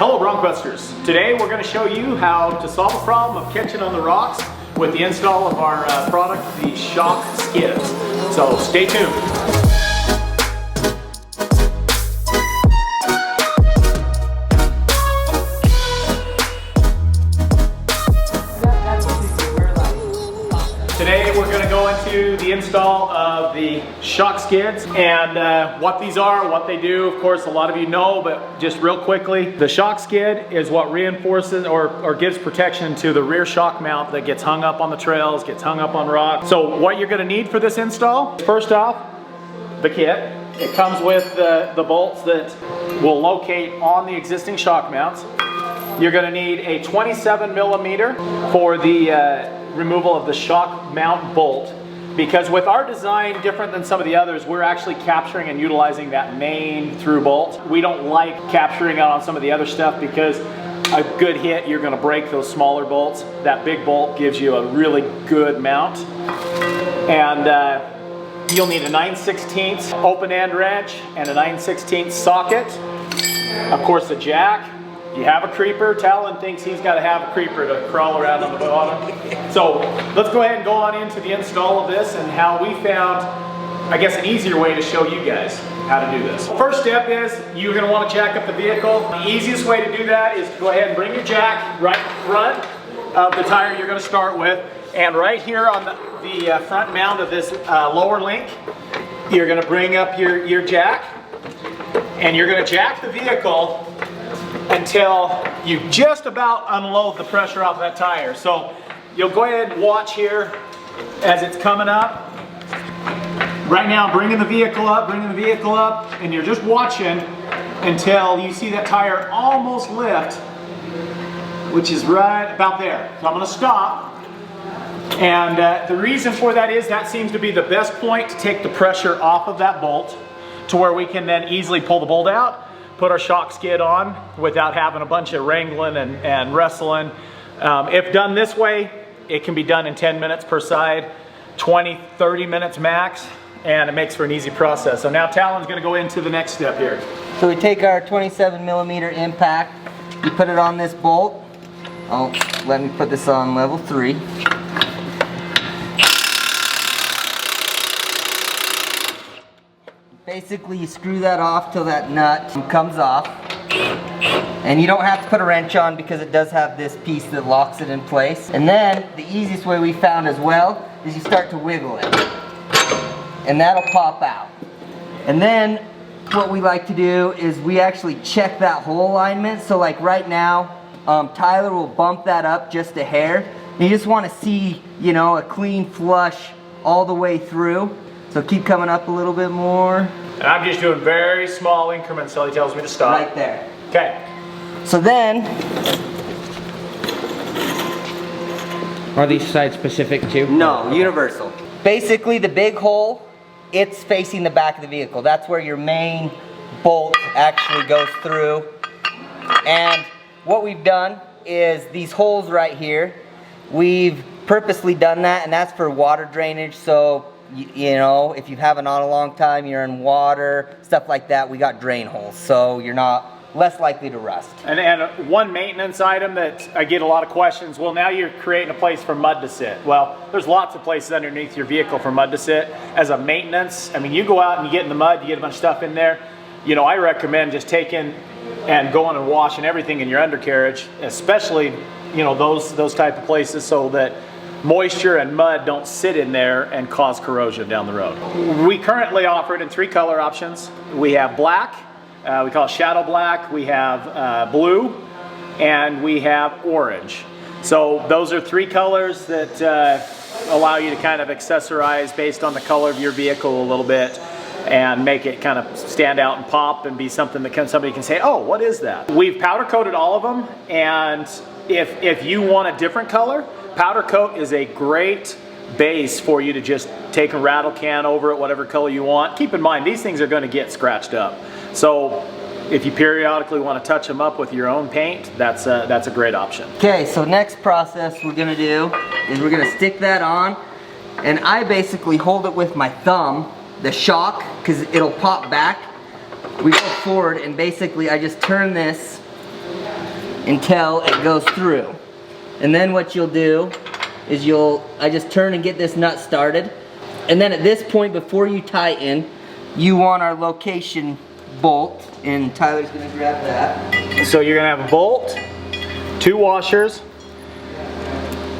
Hello BroncBusters. Today we're going to show you how to solve the problem of catching on the rocks with the install of our product, the shock skids. So stay tuned. Today we're going to go into the install of the shock skids and what these are, what they do. Of course, a lot of you know, but just real quickly, the shock skid is what reinforces or gives protection to the rear shock mount that gets hung up on the trails, gets hung up on rocks. So what you're going to need for this install, first off, the kit. It comes with the bolts that will locate on the existing shock mounts. You're going to need a 27 millimeter for the removal of the shock mount bolt, because with our design, different than some of the others, we're actually capturing and utilizing that main through bolt. We don't like capturing out on some of the other stuff because a good hit, you're going to break those smaller bolts. That big bolt gives you a really good mount. And you'll need a 9/16 open end wrench and a 9/16 socket. Of course, the jack. You have a creeper. Talon thinks he's got to have a creeper to crawl around on the bottom. So let's go ahead and go on into the install of this and how we found, I guess, an easier way to show you guys how to do this. First step is you're going to want to jack up the vehicle. The easiest way to do that is to go ahead and bring your jack right in front of the tire you're going to start with. And right here on the front mount of this lower link, you're going to bring up your jack, and you're going to jack the vehicle until you just about unload the pressure off that tire. So you'll go ahead and watch here as it's coming up. Right now, bringing the vehicle up, and you're just watching until you see that tire almost lift, which is right about there. So I'm going to stop. And the reason for that is that seems to be the best point to take the pressure off of that bolt to where we can then easily pull the bolt out, put our shock skid on without having a bunch of wrangling and wrestling. If done this way, it can be done in 10 minutes per side, 20, 30 minutes max, and it makes for an easy process. So now Talon's going to go into the next step here. So we take our 27 millimeter impact, you put it on this bolt. Oh, let me put this on level 3. Basically, you screw that off till that nut comes off. And you don't have to put a wrench on because it does have this piece that locks it in place. And then, the easiest way we found as well is you start to wiggle it. And that'll pop out. And then, what we like to do is we actually check that hole alignment. So like right now, Tyler will bump that up just a hair. And you just want to see, you know, a clean flush all the way through. So keep coming up a little bit more. And I'm just doing very small increments until he tells me to stop. Right there. Okay. So then, are these sides specific too? No, universal. Basically the big hole, it's facing the back of the vehicle. That's where your main bolt actually goes through. And what we've done is these holes right here, we've purposely done that, and that's for water drainage. So you know, if you haven't on a long time, you're in water, stuff like that, we got drain holes, so you're less likely to rust. And one maintenance item that I get a lot of questions, well, now you're creating a place for mud to sit. Well, there's lots of places underneath your vehicle for mud to sit. As a maintenance, I mean, you go out and you get in the mud, you get a bunch of stuff in there. You know, I recommend just taking and going and washing everything in your undercarriage, especially, you know, those type of places, so that moisture and mud don't sit in there and cause corrosion down the road. We currently offer it in 3 color options. We have black, we call it shadow black, we have blue, and we have orange. So those are 3 colors that allow you to kind of accessorize based on the color of your vehicle a little bit and make it kind of stand out and pop and be something that somebody can say, oh, what is that? We've powder coated all of them, and if you want a different color, powder coat is a great base for you to just take a rattle can over it, whatever color you want. Keep in mind, these things are going to get scratched up. So if you periodically want to touch them up with your own paint, that's a great option. Okay, so next process we're going to do is we're going to stick that on, and I basically hold it with my thumb, the shock, because it'll pop back. We go forward, and basically I just turn this until it goes through. And then what you'll do is I just turn and get this nut started. And then at this point, before you tighten, you want our location bolt, and Tyler's gonna grab that. So you're gonna have a bolt, 2 washers,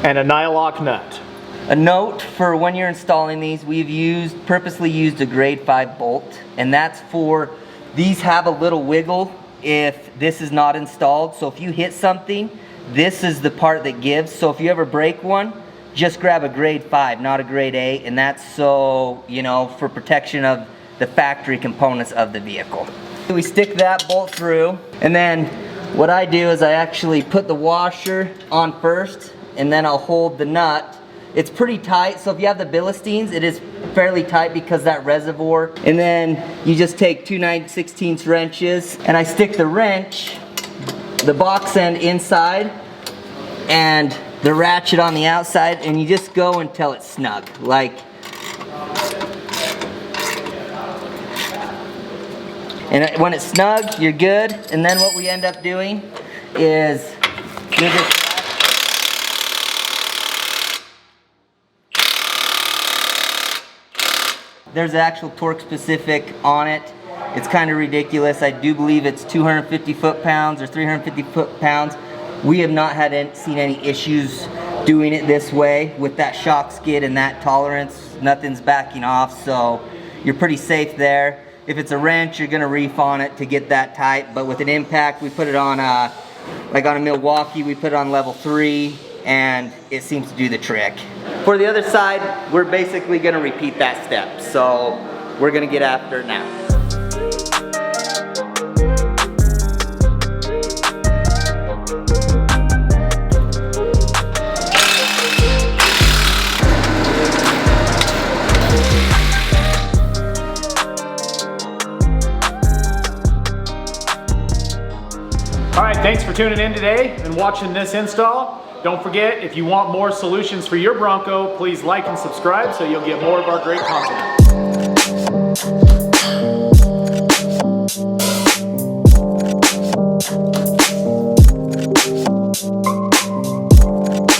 and a nylock nut. A note for when you're installing these, we've purposely used a grade 5 bolt, and that's for, these have a little wiggle if this is not installed. So if you hit something, this is the part that gives. So if you ever break one, just grab a grade 5, not a grade 8, and that's so, you know, for protection of the factory components of the vehicle. We stick that bolt through, and then what I do is I actually put the washer on first, and then I'll hold the nut. It's pretty tight, so if you have the Philistines, it is fairly tight because that reservoir. And then you just take 2 9/16 wrenches, and I stick the wrench, the box end inside, and the ratchet on the outside, and you just go until it's snug. Like, and when it's snug, you're good. And then what we end up doing is you just there's an actual torque specific on it. It's kind of ridiculous. I do believe it's 250 foot-pounds or 350 foot-pounds. We have not seen any issues doing it this way with that shock skid and that tolerance. Nothing's backing off, so you're pretty safe there. If it's a wrench, you're gonna reef on it to get that tight, but with an impact, we put it on like on a Milwaukee, we put it on level 3, and it seems to do the trick. For the other side, we're basically gonna repeat that step. So we're gonna get after it now. All right, thanks for tuning in today and watching this install. Don't forget, if you want more solutions for your Bronco, please like and subscribe so you'll get more of our great content.